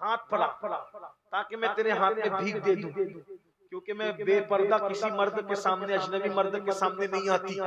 हाथ फैला ताकि मैं तेरे हाथ में भीख दे दूं, क्योंकि मैं बेपर्दा किसी मर्द के सामने, अजनबी मर्द के सामने नहीं आती।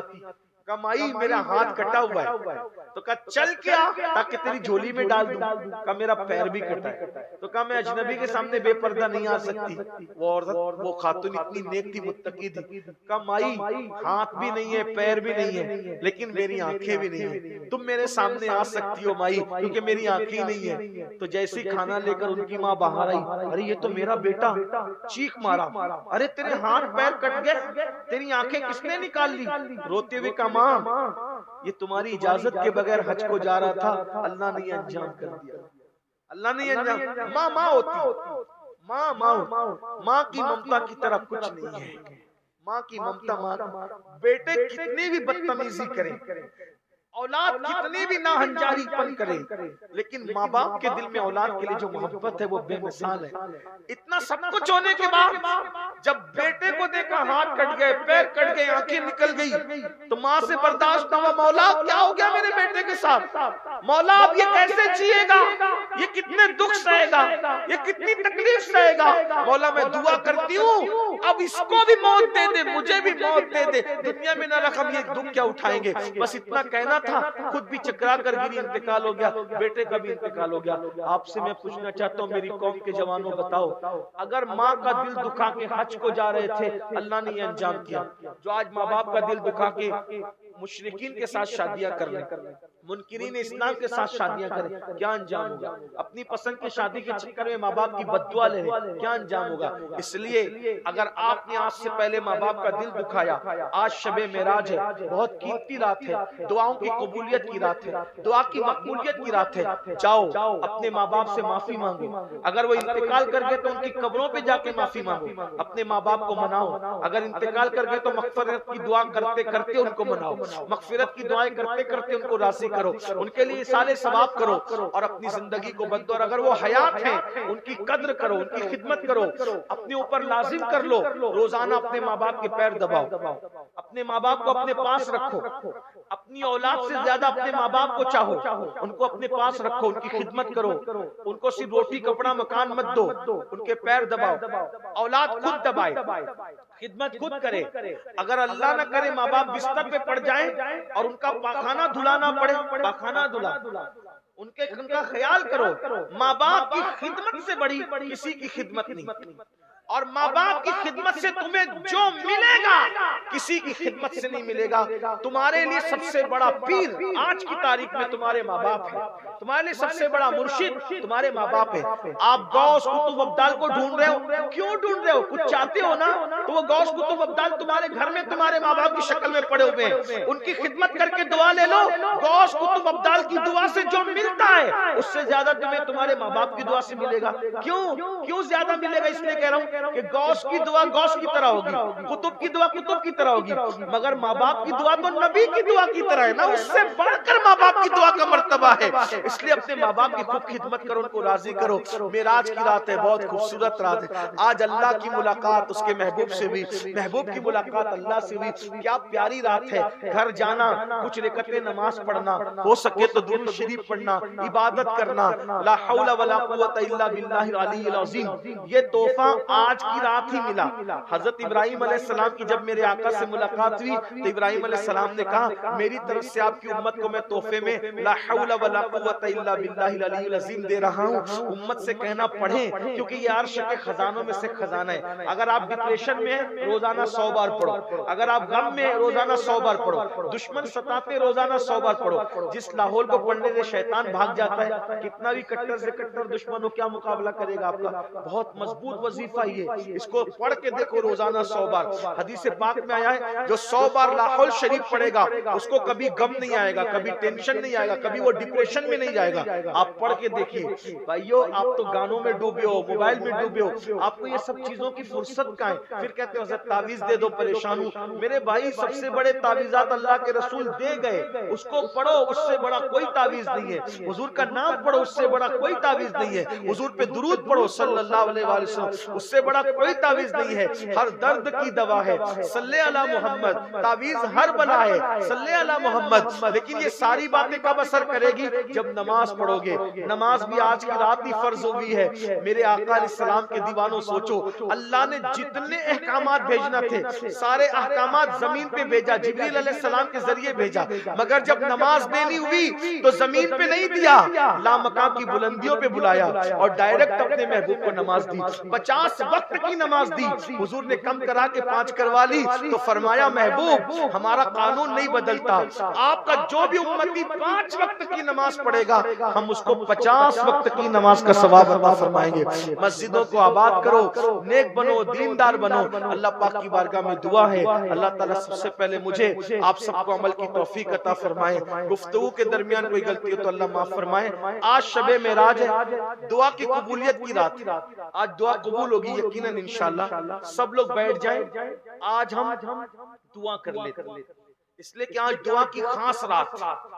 कमाई मेरा हाथ कटा हुआ है, तो कहा चल के आ ताकि तेरी झोली में डाल दूं। कहा मेरा पैर भी कटा है, तो कहा मैं अजनबी के सामने बेपर्दा नहीं आ सकती। वो औरत, वो खातून इतनी नेक थी, मुत्तकी थी। कमाई हाथ भी नहीं है, पैर भी नहीं है, लेकिन मेरी आंखें भी नहीं है, तुम मेरे सामने आ सकती हो माई, क्योंकि मेरी आंखें ही नहीं है। तो जैसे ही खाना लेकर उनकी माँ बाहर आई, अरे ये तो मेरा बेटा, चीख मारा, अरे तेरे हाथ पैर कट गए, तेरी आंखें किसने निकाल ली? रोते हुए कहा माँ, ये तुम्हारी इजाजत के बगैर हज को जा रहा था, अल्लाह ने अंजाम कर दिया। अल्लाह ने अंजाम। माँ माँ होती, माँ की ममता की तरह कुछ नहीं है। माँ की ममता, माँ, बेटे कितनी भी बदतमीजी करें, औलाद कितनी भी नाहंजारीपन करे, लेकिन माँ बाप के दिल में औलाद के लिए जो मोहब्बत है वो बेमिसाल है। इतना सब कुछ होने के बाद जब बेटे को देखा हाथ कट गए, पैर कट गए, आंखें निकल गई, तो माँ से बर्दाश्त न हुआ। मौला क्या हो गया मेरे बेटे के साथ? मौला अब ये कैसे जिएगा, ये कितने दुख सहेगा, ये कितनी तकलीफ सहेगा। मौला मैं दुआ करती हूँ अब इसको भी मौत दे दे, मुझे भी मौत दे दे, दुनिया में न रख, हम ये दुख क्या उठाएंगे। बस इतना कहना था, खुद भी चकरा कर गिरी, इंतकाल हो गया, बेटे का भी इंतकाल हो गया। आपसे मैं पूछना चाहता हूँ मेरी कौम के जवानों, बताओ अगर माँ का दिल दुखा के हज को जा रहे थे, अल्लाह ने ये अंजाम किया, जो आज माँ बाप का दिल दुखा के मुशरिकीन के साथ शादियां कर रहे, मुनकिरीन इस्लाम के साथ शादियां करें, क्या अंजाम होगा? अपनी पसंद की शादी के चक्कर में माँ बाप की बद्दुआ ले रहे, क्या अंजाम होगा? इसलिए अगर आपने आज से पहले माँ बाप का दिल दुखाया, आज शबे मेराज है, बहुत कीमती रात है, दुआओं की कबूलियत की रात है, दुआ की मकबूलियत की रात है। जाओ अपने माँ बाप से माफी मांगो, अगर वो इंतकाल कर गए तो उनकी कब्रों पे जाके माफी मांगो, अपने माँ बाप को मनाओ, अगर इंतकाल कर गए तो मगफिरत की दुआ करते करते उनको मनाओ, मगफिरत की दुआएं करते करते उनको राजी करो, उनके लिए साले सवाब करो और अपनी जिंदगी को बदलो। और अगर वो हयात हैं उनकी कद्र करो, उनकी खिदमत करो, अपने ऊपर लाजिम कर लो, रोजाना अपने माँ बाप के पैर दबाओ, अपने माँ बाप को अपने पास रखो, अपनी औलाद से ज्यादा अपने माँ बाप को चाहो, उनको अपने पास रखो, उनकी खिदमत करो, उनको सिर्फ रोटी कपड़ा मकान मत दो, उनके पैर दबाओ, औलाद खुद दबाए, खिदमत खुद करे। अगर अल्लाह न करे माँ बाप बिस्तर पे पड़ जाए और उनका पाखाना धुलाना पड़े, पाखाना धुला, उनका ख्याल करो। माँ बाप की खिदमत से बड़ी किसी की खिदमत नहीं, और माँ बाप की खिदमत से तुम्हें जो मिलेगा किसी की खिदमत से नहीं मिलेगा। तुम्हारे लिए सबसे बड़ा पीर आज की तारीख में तुम्हारे माँ बाप है, तुम्हारे लिए सबसे बड़ा मुर्शिद तुम्हारे माँ बाप है। आप गौस कुतुब अब्दाल को ढूंढ रहे हो, क्यों ढूंढ रहे हो? कुछ चाहते हो ना, तो वो गौस कुतुब अब्दाल तुम्हारे घर में तुम्हारे माँ बाप की शक्ल में पड़े हुए हैं, उनकी खिदमत करके दुआ ले लो। गौस कुतुब अब्दाल की दुआ से जो मिलता है उससे ज्यादा तुम्हें तुम्हारे माँ बाप की दुआ से मिलेगा। क्यों ज्यादा मिलेगा? इसलिए कह रहा हूँ कि गौस की दुआ गौस की तरह होगी, कुतुब की दुआ कुतुब की तरह होगी, मगर माँ बाप की दुआ तो नबी की दुआ की तरह है ना, उससे बढ़कर माँ बाप की दुआ का मर्तबा है। इसलिए अपने माँ बाप की खूब खिदमत करो, उनको राजी करो। मेराज की रात है, बहुत खूबसूरत रात है, आज अल्लाह की मुलाकात उसके महबूब से हुई, महबूब की मुलाकात अल्लाह से हुई। क्या प्यारी रात है। घर जाना, कुछ रकअतें नमाज पढ़ना, हो सके तो दुरूद शरीफ पढ़ना, इबादत करना, ला हौला वला कुव्वता इल्ला बिल्लाहिल अलीय्यिल अज़ीम। ये तोहफा आज की रात ही मिला। हजरत इब्राहिम अलैहिस्सलाम की जब मेरे आका से मुलाकात हुई तो इब्राहिम अलैहिस्सलाम ने कहा मेरी तरफ से आपकी उम्मत को मैं तोहफे में ला हौला वला कुव्वता इल्ला बिल्लाहिल अलीय्यिल अज़ीम दे रहा हूँ। उम्मत से कहना पढ़ें, क्योंकि ये अर्श के खजानों में से खजाना है। अगर आप डिप्रेशन में हैं रोजाना 100 बार पढ़ो, अगर आप गम में रोजाना 100 बार पढ़ो, दुश्मन सताते रोजाना 100 बार पढ़ो। जिस लाहौल को पढ़ने से शैतान भाग जाता है, कितना भी कट्टर से कट्टर दुश्मन हो क्या मुकाबला करेगा आपका? बहुत मजबूत वजीफा ये, इसको पढ़ के देखो रोजाना 100 बार। हदीस पाक में आया है जो 100 बार लाहौल शरीफ पढ़ेगा उसको कभी गम नहीं आएगा, कभी टेंशन नहीं आएगा, कभी वो डिप्रेशन में नहीं जाएगा। आप पढ़ के देखिए भाइयों, आप तो गानों में डूबे हो, मोबाइल में डूबे हो, आपको ये सब चीजों की फुर्सत कहाँ है? फिर कहते हो तावीज दे दो परेशान हूं। मेरे भाई सबसे बड़े तावीजात अल्लाह के रसूल दे गए, उसको पढ़ो, उससे बड़ा कोई तावीज नहीं है। हुजूर का नाम पढ़ो, उससे बड़ा कोई तावीज नहीं है। हुजूर पे दुरूद पढ़ो सल्लल्लाहु अलैहि वसल्लम, उससे बड़ा कोई तावीज नहीं है। हर दर्द की दवा है, सल्ले अला मोहम्मद। तावीज हर बला है, सल्ले अला मोहम्मद। लेकिन ये सारी बातें कब असर करेगी? जब नमाज पढ़ोगे। नमाज भी आज की रात ही फर्ज हुई है। मेरे आका अलैहिस्सलाम के दीवानों, सोचो अल्लाह ने जितने अहकामात भेजना थे सारे अहकामात जमीन पे भेजा, जिब्रील अलैहिस्सलाम के जरिए भेजा, मगर जब नमाज देनी हुई तो जमीन पे नहीं दिया, लामकाम की बुलंदियों पे बुलाया और डायरेक्ट अपने महबूब को नमाज दी। 50 वक्त की नमाज दी। हुजूर ने कम करा के 5 करवा ली तो फरमाया महबूब हमारा कानून नहीं बदलता, आपका जो भी उम्मती 5 वक्त की नमाज पढ़ेगा हम उसको 50 वक्त की नमाज का सवाब अता फरमाएंगे। मस्जिदों को आबाद करो, नेक बनो, दीनदार बनो। अल्लाह पाक की बारगाह में दुआ है अल्लाह ताला सबसे पहले मुझे आप सबको अमल की तौफीक अता फरमाए। गुफ्तगू के दरमियान कोई गलती हो तो अल्लाह माफ फरमाए। आज शबे मेराज है, दुआ की कबूलियत की रात। आज दुआ कबूल होगी यकीनन इंशाअल्लाह। सब लोग बैठ जाएं, आज हम दुआ कर लेते, इसलिए कि आज दुआ की खास रात।